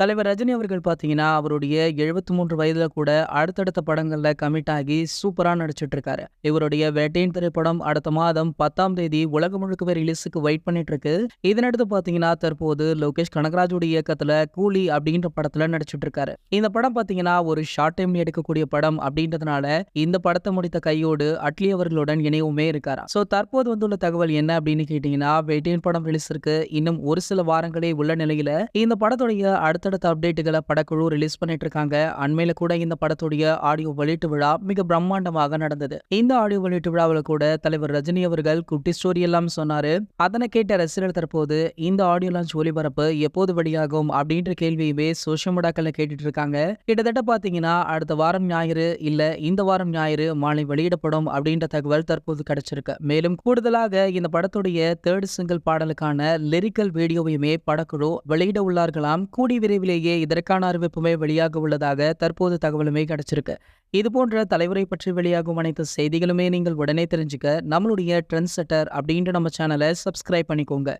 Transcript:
தலைவர் ரஜினி அவர்கள் பார்த்தீங்கன்னா, அவருடைய 73 வயதில கூட அடுத்தடுத்த படங்கள்ல கமிட் ஆகி சூப்பரா நடிச்சுட்டு இருக்காரு. இவருடைய வேட்டையன் திரைப்படம் அடுத்த மாதம் 10ஆம் தேதி உலகம் முழுக்கவே ரிலீஸுக்கு வெயிட் பண்ணிட்டு இருக்கு. இதனடுத்து பார்த்தீங்கன்னா, தற்போது லோகேஷ் கனகராஜோட இயக்கத்துல கூலி அப்படின்ற படத்துல நடிச்சுட்டு இருக்காரு. இந்த படம் பார்த்தீங்கன்னா, ஒரு ஷார்ட் டைம்ல எடுக்கக்கூடிய படம் அப்படின்றதுனால, இந்த படத்த முடித்த கையோடு அட்லி அவர்களுடன் இணையவுமே இருக்காராம். தற்போது வந்துள்ள தகவல் என்ன அப்படின்னு கேட்டீங்கன்னா, வேட்டையன் படம் ரிலீஸிற்கு இன்னும் ஒரு சில வாரங்களே உள்ள நிலையில, இந்த படத்துடைய அடுத்தடுத்த அப்டேட்டுகளை படக்குழு ரிலீஸ் பண்ணிட்டு இருக்காங்க. அண்மையில கூட இந்த படத்துடைய ஆடியோ வெளியீட்டு விழா மிக பிரம்மாண்டமாக நடந்தது. இந்த ஆடியோ வெளியீட்டு விழாவில் கூட தலைவர் ரஜினி அவர்கள் குட்டி ஸ்டோரி எல்லாம் சொன்னாரு. அதனை கேட்ட ரசிகர்கள் தற்போது இந்த ஆடியோ லான்ச் ஒளிபரப்பு எப்போது வெளியாகும் அப்படின்ற கேள்வியுமே சோஷியல் மீடியாக்கள்ல கேட்டுட்டு இருக்காங்க. கிட்டத்தட்ட பாத்தீங்கன்னா அடுத்த வாரம் ஞாயிறு இல்ல இந்த வாரம் ஞாயிறு மாலை வெளியிடப்படும் அப்படின்ற தகவல் தற்போது கிடைச்சிருக்கு. மேலும் கூடுதலாக இந்த படத்துடைய தேர்ட் சிங்கிள் பாடலுக்கான லிரிக்கல் வீடியோவையுமே படக்குழு வெளியிட உள்ளார்களாம். கூடி விரைவிலேயே இதற்கான அறிவிப்புமே வெளியாக உள்ளதாக தற்போது தகவலுமே கிடைச்சிருக்கு. இது போன்ற தலைவரை பற்றி வெளியாகும் அனைத்து செய்திகளுமே நீங்கள் உடனே தெரிஞ்சுக்க நம்மளுடைய ட்ரெண்ட் செட்டர் அப்படின்ற நம்ம சேனலை சப்ஸ்கிரைப் பண்ணிக்கோங்க.